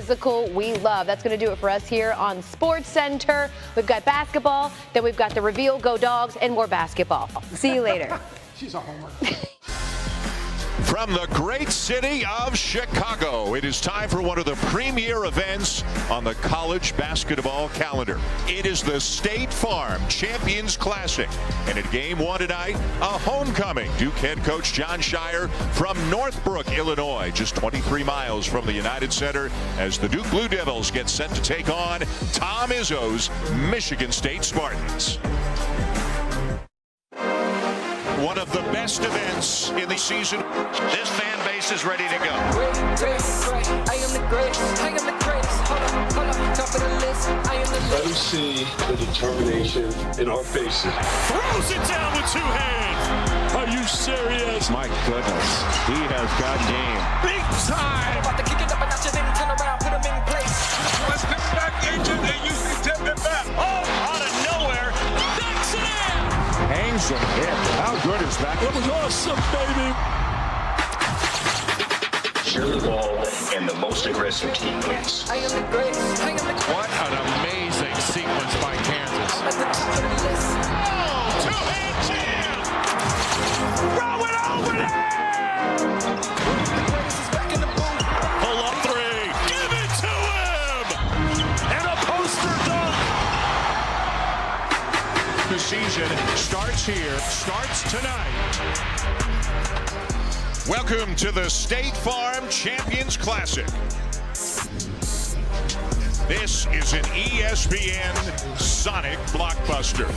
Physical we love. That's going to do it for us here on Sports Center. We've got basketball, then we've got the reveal, go Dogs, and more basketball. See you later. She's a homer. From the great city of Chicago, it is time for one of the premier events on the college basketball calendar. It is the State Farm Champions Classic. And at game one tonight, a homecoming. Duke head coach John Shire from Northbrook, Illinois, just 23 miles from the United Center, as the Duke Blue Devils get set to take on Tom Izzo's Michigan State Spartans. One of the best events in the season. This fan base is ready to go. Let him see the determination in our faces. Throws it down with two hands. Are you serious? My goodness, he has got game. Big time. About to kick it up a notch and then turn around, put him in place. Let's get back into the usually tip it back. Oh, out of nowhere. That's it in. Hangs and hit. How good is that? It was awesome, baby. Share the ball, and the most aggressive team wins. I am the greatest. I am the What an amazing sequence by Kansas. at the top of the list. Oh, two-hand jam. Throw it over there. The greatest is back in the booth. Pull up three. Give it to him. And a poster dunk. The season starts here, starts tonight. Welcome to the State Farm Champions Classic. This is an ESPN Sonic blockbuster.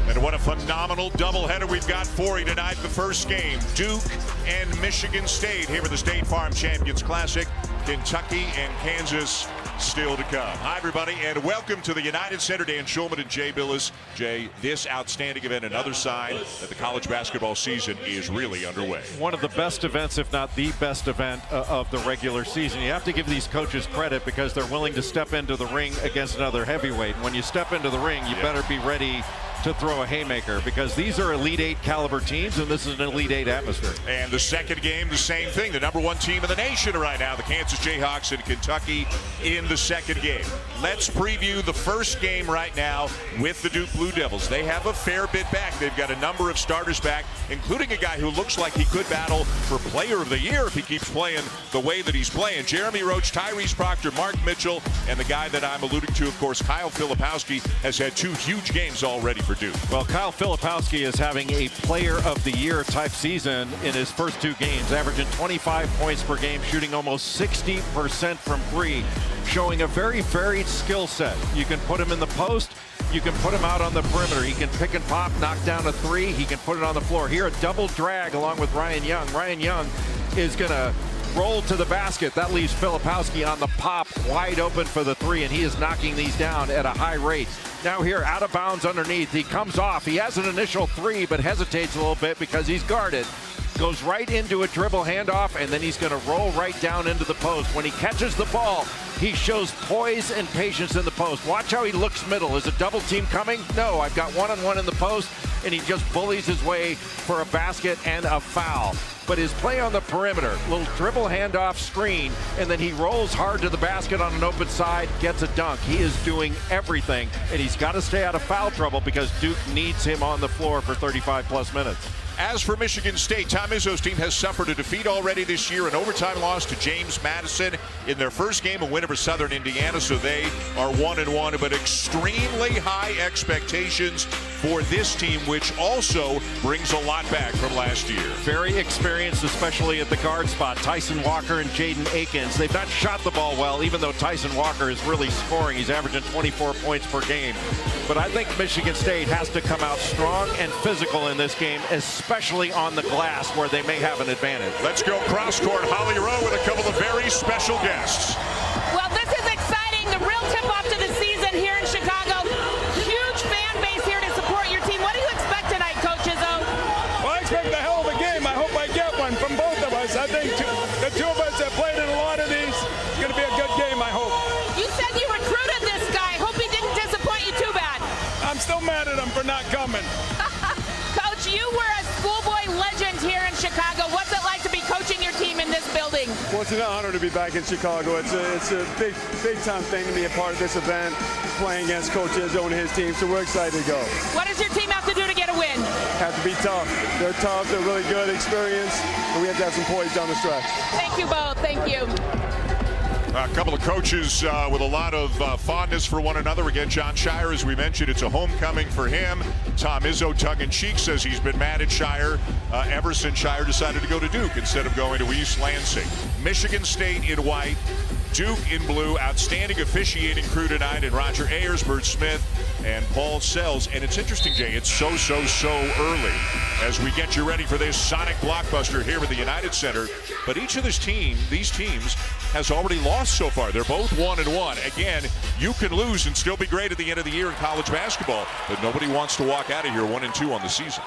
And what a phenomenal doubleheader we've got for you tonight. The first game, Duke and Michigan State here for the State Farm Champions Classic. Kentucky and Kansas still to come. Hi, everybody, and welcome to the United Center. Dan Schulman and Jay Billis. Jay, this outstanding event, another sign that the college basketball season is really underway. One of the best events, if not the best event of the regular season. You have to give these coaches credit because they're willing to step into the ring against another heavyweight. When you step into the ring, you better be ready to throw a haymaker because these are Elite Eight caliber teams and this is an Elite Eight atmosphere. And the second game, the same thing. The number one team in the nation right now, the Kansas Jayhawks in Kentucky in the second game. Let's preview the first game right now with the Duke Blue Devils. They have a fair bit back. They've got a number of starters back, including a guy who looks like he could battle for Player of the Year if he keeps playing the way that he's playing. Jeremy Roach, Tyrese Proctor, Mark Mitchell, and the guy that I'm alluding to, of course, Kyle Filipowski, has had two huge games already for Duke. Well, Kyle Filipowski is having a Player of the Year type season in his first two games, averaging 25 points per game, shooting almost 60% from three, showing a very varied skill set. You can put him in the post, you can put him out on the perimeter. He can pick and pop, knock down a three. He can put it on the floor. Here, a double drag along with Ryan Young. Ryan Young is going to roll to the basket. That leaves Filipowski on the pop, wide open for the three, and he is knocking these down at a high rate. Now here, out of bounds underneath. He comes off. He has an initial three, but hesitates a little bit because he's guarded. Goes right into a dribble handoff, and then he's going to roll right down into the post. When he catches the ball, he shows poise and patience in the post. Watch how he looks middle. Is a double team coming? No, I've got one-on-one in the post, and he just bullies his way for a basket and a foul. But his play on the perimeter, little dribble handoff screen, and then he rolls hard to the basket on an open side, gets a dunk. He is doing everything, and he's got to stay out of foul trouble because Duke needs him on the floor for 35-plus minutes. As for Michigan State, Tom Izzo's team has suffered a defeat already this year, an overtime loss to James Madison in their first game, a win over Southern Indiana, so they are 1-1, but extremely high expectations for this team, which also brings a lot back from last year. Very experienced, especially at the guard spot. Tyson Walker and Jaden Akins. They've not shot the ball well, even though Tyson Walker is really scoring. He's averaging 24 points per game. But I think Michigan State has to come out strong and physical in this game, especially on the glass where they may have an advantage. Let's go cross-court Holly Rowe with a couple of very special guests. Well, this is exciting. The real tip-off to the season here in Chicago. Huge fan base here to support your team. What do you expect tonight, Coach Izzo? Well, I expect a hell of a game. I hope I get one from both of us. I think the two of us have played in a lot of these. It's going to be a good game, I hope. You said you recruited this guy. Hope he didn't disappoint you too bad. I'm still mad at him for not coming. Coach, you were a schoolboy legend here in Chicago. What's it like to be coaching your team in this building? exciting. Well, it's an honor to be back in Chicago. It's a big time thing to be a part of this event, playing against Coach Izzo and his team. So we're excited to go. What does your team have to do to get a win? Have to be tough. They're tough. They're really good, experienced, and we have to have some poise down the stretch. Thank you both. Thank you. A couple of coaches with a lot of fondness for one another. Again, John Shire, as we mentioned, it's a homecoming for him. Tom Izzo, tongue-in-cheek, says he's been mad at Shire ever since Shire decided to go to Duke instead of going to East Lansing. Michigan State in white, Duke in blue. Outstanding officiating crew tonight, and Roger Ayers, Bert Smith, and Paul Sells. And it's interesting, Jay, it's so early as we get you ready for this Sonic blockbuster here at the United Center. But each of these teams has already lost so far. They're both 1-1. Again, you can lose and still be great at the end of the year in college basketball, but nobody wants to walk out of here 1-2 on the season.